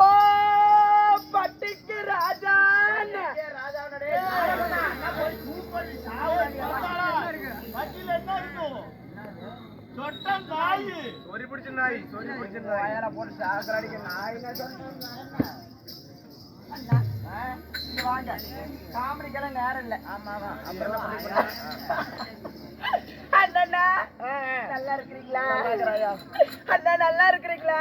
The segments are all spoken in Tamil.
ஓ பட்டிக்கு ராஜா சொறி பிடிச்ச நாய் போட்டு சாக்கடிக்க நாய் வாங்க காமெடிக்கெல்லாம் நேரம் இல்ல. ஆமாவா அண்ணா நல்லா இருக்கிறீங்களா? அண்ணா நல்லா இருக்கிறீங்களா?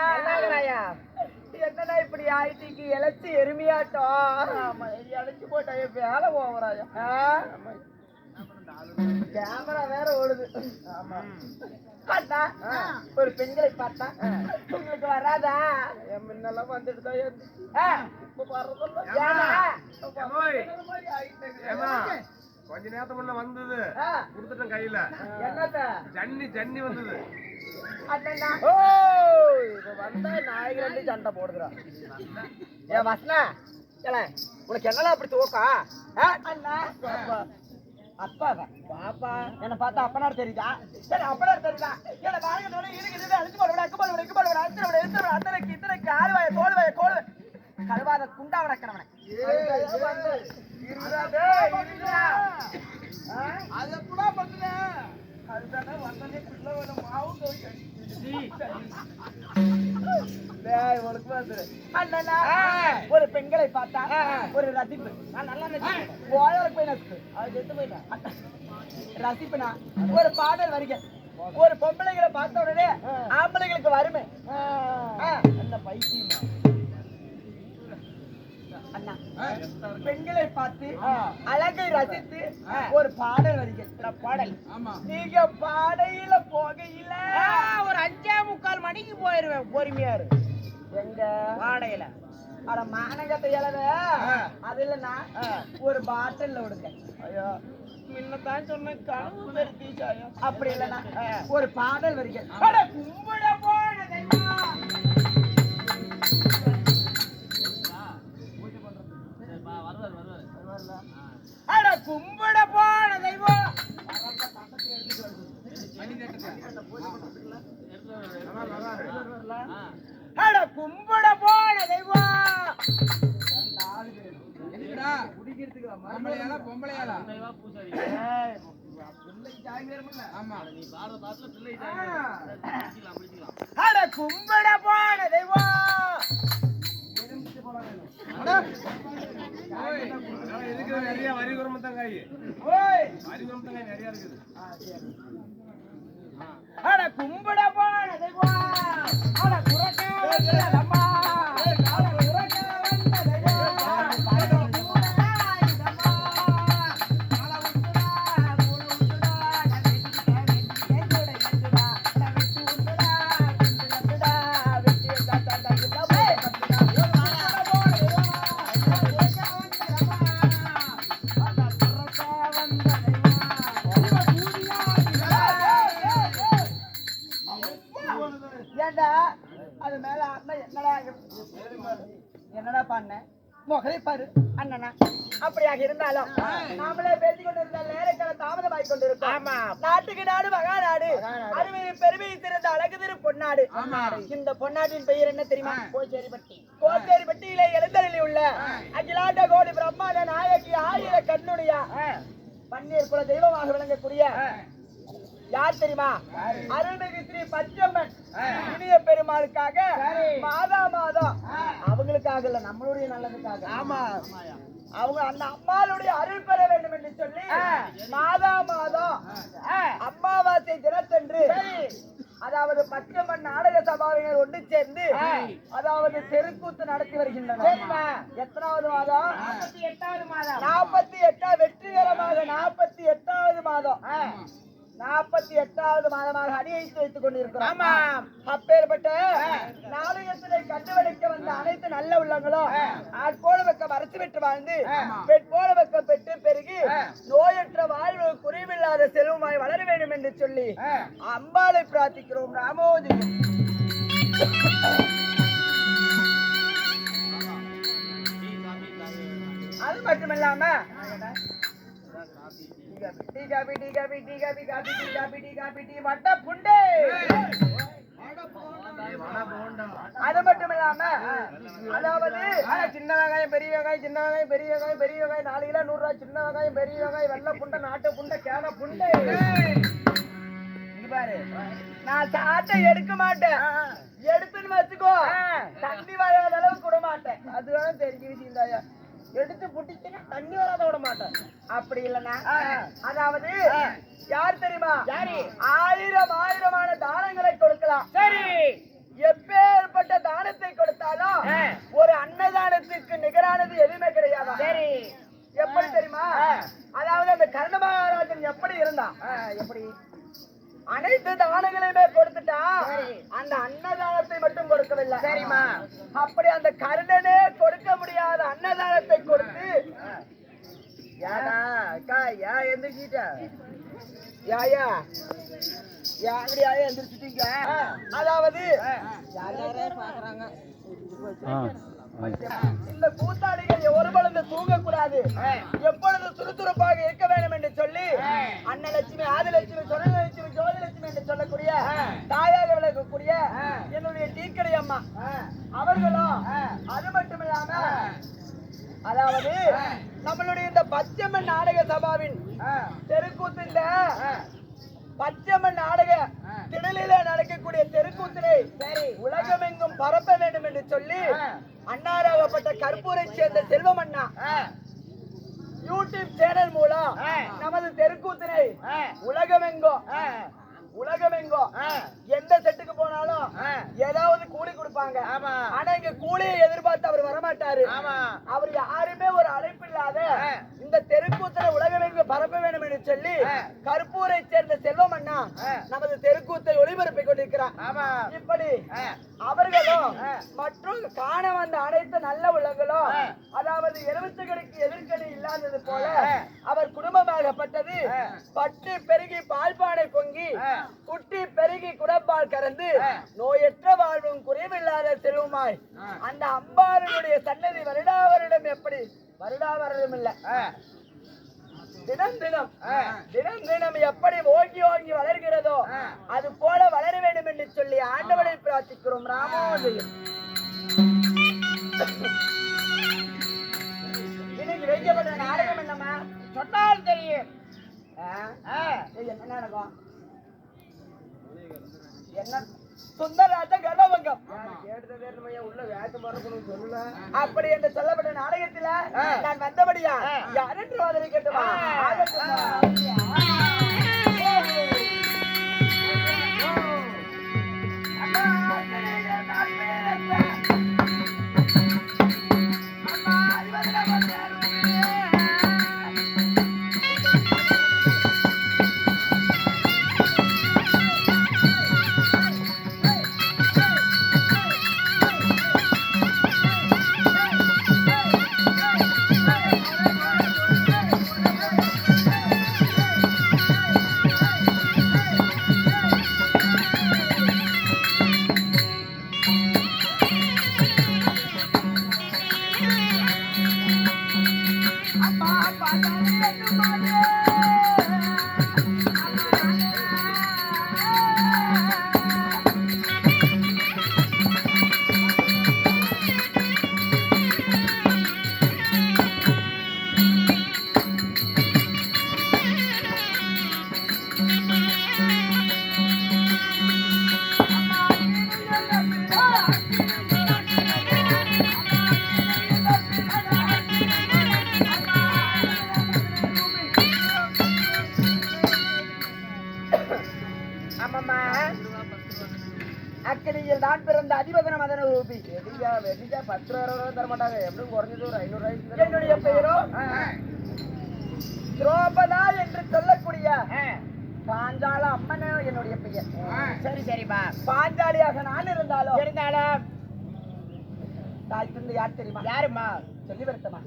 என்னடா இப்படி ஆயிட்டிக்கு இழைச்சி எருமையாட்டம் இழைச்சி போட்டா வேலை போவராயா கேமரா வேற ஓடுது. ஆமா அண்ணா ஒரு பெண்களை பார்த்தா உங்களுக்கு வராதா? முன்னெல்லாம் வந்துட்டு தான் கொஞ்ச நேரத்து முன்ன வந்தது குடுத்துட்டேன் கையில. ஜன்னி வந்தது. வந்தா நாய்க்கு ரெண்டு சண்டை போடுதுடா. ஏன் வசனா உனக்கு என்னலாம் அப்படி தூக்கா? அப்பா பாப்பா என்ன பார்த்தா அப்பனார் தெரியுதா? சரி அப்பனார் தெரியுதா? என்ன வாங்க இருக்கு அழிச்சு போட அத்தனைக்கு இத்தனைக்கு ஆழ்வாய தோல்வாய கோல் கல்வாத குண்டா வளர்க்கிறவன அது எப்படா பண்ணுன? அதுதானே வந்தனே பிள்ளை மாவும் ஒரு பெண்களை பார்த்தா ஒரு ரசிப்பு ரசிப்புனா ஒரு பாடல் வருக. ஒரு பொம்பளைகளை பார்த்த உடனே ஆம்பளைங்களுக்கு வருமே பைத்தியமா அண்ணா பெண்களை பார்த்து அழகை ரசித்து ஒரு பாடல் வருகிற பாடல். நீங்க பாடையில போகையில ஒரு 5:45 மணிக்கு போயிருவேன் பொறுமையாரு எங்க பாடையில. அட மானகத்தை எழுத அது இல்லைன்னா ஒரு பாட்டில்ல விடுங்க. ஐயோ முன்னதான் சொன்ன கனவு பெருத்தீச்சாயா. அப்படி இல்லைன்னா ஒரு பாடல் வருக. கும்பிட போன அட கும்பிட போன தெய்வம் அட கும்பிட போன தெய்வம் அட கும்பிட போன தெய்வம் நிறைய வரி குரமத்தங்காய் நிறைய இருக்குது. அட கும்பிட போன தெய்வம் அட குரக்க வந்ததம்மா அட குரக்க வந்ததம்மா அது மேல என்னடா பண்ண முகலை பாரு அண்ணனா. அப்படியாக இருந்தாலும் நாமளே பேசிக் கொண்டிருந்த நேரக்கால தாமதமாய் கொண்டிருக்கோம். ஆமா நாட்டுக்கு நாடு மகாநாடு அருமையை பெருமையை திறந்த அழகு திரு பொன்னாடு. இந்த பொன்னாட்டின் பெயர் என்ன தெரியுமா? கோச்சேரிப்பட்டி. கோச்சேரிப்பட்டியிலே எழுந்தருளி உள்ள அகிலாண்ட கோடி பிரம்மாண்ட நாயகி ஆயிர கண்ணுடைய பன்னீர் குல தெய்வமாக விளங்கக்கூடிய யார் தெரியுமா? அருள்மிகு ஸ்ரீ பச்சம்மன் இனிய பெருமாளுக்காக மாதா மாதம் அவங்களுக்காக இல்ல நம்மளுடைய நல்லதுக்காக. ஆமா அவங்க அந்த அம்மாளுடைய அருள் பெற வேண்டும் என்று சொல்லி மாதா மாதம் அமாவாசை தினத்தன்று அதாவது பச்சைமண் நாடக சபாவினர் ஒன்று சேர்ந்து அதாவது தெருக்கூத்து நடத்தி வருகின்றனர். எத்தனாவது மாதம்? 48வது மாதம். 48 வெற்றிகரமாக 48வது மாதம் 48வது மாதமாக அடியெடுத்து வைத்துக் கொண்டிருக்கிறோம். அப்பேற்பட்ட நாடகத்தினை கண்டுபிடிக்க வந்த அனைத்து நல்ல உள்ளங்களும் ஆட்போல பக்கம் அரசு பெற்று வாழ்ந்து பெட்போல பக்கம் பெற்று பெருகி நோயற்ற வாழ்வு குறைவில்லாத செல்வமாய் வளர வேண்டும் என்று சொல்லி அம்பாளை பிரார்த்திக்கிறோம். ராமோஜி அது மட்டுமில்லாம tea coffee tea coffee tea coffee coffee tea coffee tea coffee tea வட்ட புண்டை. அது மட்டும் இல்லாம அதாவது சின்ன வெங்காயம் பெரிய வெங்காயம் சின்ன வெங்காயம் பெரிய வெங்காயம் பெரிய வெங்காயம் 4 கிலோ 100 ரூபாய். சின்ன வெங்காயம் பெரிய வெங்காயம் வெள்ளை புண்டை நாட்டு புண்டை கேன புண்டை. இங்க பாரு, நான் சாட்டை எடுக்க மாட்டேன். எடுத்துன்னு வச்சுக்கோ, தண்ணி வராத அளவுக்கு விட மாட்டேன். அது வேணா தெரிஞ்ச விஷயம் தாயா. எடுத்து புட்டிச்சுன்னா தண்ணி வராத விட மாட்டேன். அப்படி இல்லைன்னா அதாவது யார் தெரியுமா, ஆயிரமான தானங்களை கொடுக்கலாம். சரி, எப்பேற்பட்ட தானத்தை கொடுத்தாலும் ஒரு அன்னதானத்துக்கு நிகரானது எதுவுமே கிடையாது. சரி, எப்படி தெரியுமா, அதாவது அந்த கர்ண மகாராஜன் எப்படி இருந்தான், எப்படி அனைத்து தானங்களையுமே கொடுத்துட்டா, அந்த அன்னதானத்தை மட்டும் கொடுக்கவில்லை. சரிமா, அப்படி அந்த கர்ணனே கொடுக்க முடியாத அன்னதானத்தை கொடுத்து அதாவது இந்த கூத்தாடிகள் ஒரு பொழுது தூங்கக்கூடாது, எப்பொழுது சுறுசுறுப்பாக இருக்க வேண்டும் என்று சொல்லி அன்னலட்சுமி ஆதிலட்சுமி சொர்ணலட்சுமி ஜோதிலட்சுமி என்று சொல்லக்கூடிய தாயாக விளக்கக்கூடிய என்னுடைய டீக்கடை அம்மா அவர்களும், அது மட்டும் இல்லாம அதாவது நம்மளுடைய இந்த பச்சைமன் நாடக சபாவின் தெருக்கூத்துல பச்சைமன் நாடக திடலில நடக்கக்கூடிய தெருக்கூத்தினை உலகமெங்கும் பரப்ப வேண்டும் என்று சொல்லி அன்னாராகப்பட்ட கற்பூரை சேர்ந்த செல்வம் அண்ணா யூடியூப் சேனல் மூலம் நமது தெருக்கூத்தினை உலகமெங்கோ எந்த செட்டுக்கு போனாலும் ஏதாவது கூலி கொடுப்பாங்க. ஆனா இங்க கூலியை எதிர்பார்த்து அவர் வரமாட்டாரு. அவர் யாருமே ஒரு அழைப்பு இல்லாத இந்த தெருக்கூத்தலை உலகமெங்கு பரப்ப வேண்டும் என்று சொல்லி கற்பூரை சேர்ந்த செல்வம் அண்ணா நமது தெருக்கூத்தை ஒளிபரப்பி கொண்டிருக்கிறார். இப்படி அவர்களும் மற்றும் காண வந்த அனைத்து நல்ல உள்ளங்களும், அதாவது எலுமிச்சைகளுக்கு எதிர்கணி இல்லாதது போல அவர் குடும்பமாகப்பட்டது பட்டு பெருகி பால்பானை பொங்கி குட்டி பெருகி குடப்பால் கறந்து நோயற்ற வாழ்வும் குறைவில்லாத செல்வமாய் அந்த அம்பாரனுடைய சன்னதி வருடம் எப்படி வருடம் இல்ல தினம் தினம் எப்படி ஓங்கி வளர்கிறதோ அது போல வளர வேண்டும் என்று சொல்லி ஆண்டவனை பிரார்த்திக்கிறோம். ராமோதயம் இன்னைக்கு வைக்கப்பட்ட நாடகம் என்னமா சொன்னால் தெரியும். என்ன நடக்கும், என்ன சுந்தரராஜ கர்வபங்கம் உள்ள வேஷம் மறக்கணும் சொல்லல. அப்படி என்று சொல்லப்பட்ட நாடகத்துல நான் வந்தபடியா யாரென்று ஆதரிக்கட்டுமா? அக்கடியில் தான் பிறந்த அதிபதன மதன ரூபி. வெடிக்கா 10 ரூபாய் தர மாட்டாங்க, எப்படியும் குறைஞ்சது ஒரு 500 ரூபாய்க்கு. என்னுடைய பெயரோ திரௌபதா என்று சொல்லக்கூடிய பாஞ்சால அம்மன் என்னுடைய பெயர். சரி சரிப்பா, பாஞ்சாலியாக நான் இருந்தாலும் தாய் தந்து யார் தெரியுமா? யாருமா சொல்லி வருத்தமா?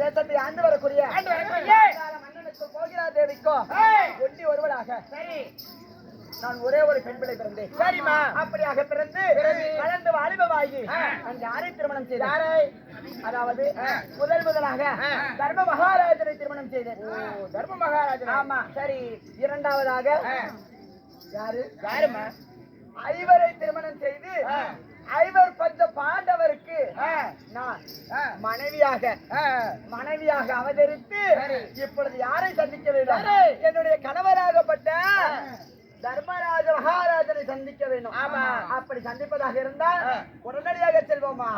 தேசத்தை ஆண்டு வரக்கூடிய மன்னனுக்கு கோகிலா தேவிக்கோ ஒட்டி ஒருவராக நான் ஒரே ஒரு பெண் பிள்ளை பிறந்தேன். சரிம்மா. அப்படியாக பிறந்து வளர்ந்து வாலிபமாகி நான் யாரை திருமணம் செய்தேன்? அதாவது முதலாக தர்ம மகாராஜனை திருமணம் செய்தேன். தர்ம மகாராஜன். ஆமா. சரி. இரண்டாவதாக யாருமா? ஐவரை திருமணம் செய்து ஐவர் பஞ்ச பாண்டவருக்கு நான் மனைவியாக அவதரித்து இப்பொழுது யாரை சந்திக்க வேண்டும்? என்னுடைய கணவராகப்பட்ட தர்மராஜ மகாராஜனை சந்திக்க வேண்டும். ஆமா. அப்படி சந்திப்பதாக இருந்தால் உடனடியாக செல்வோமா?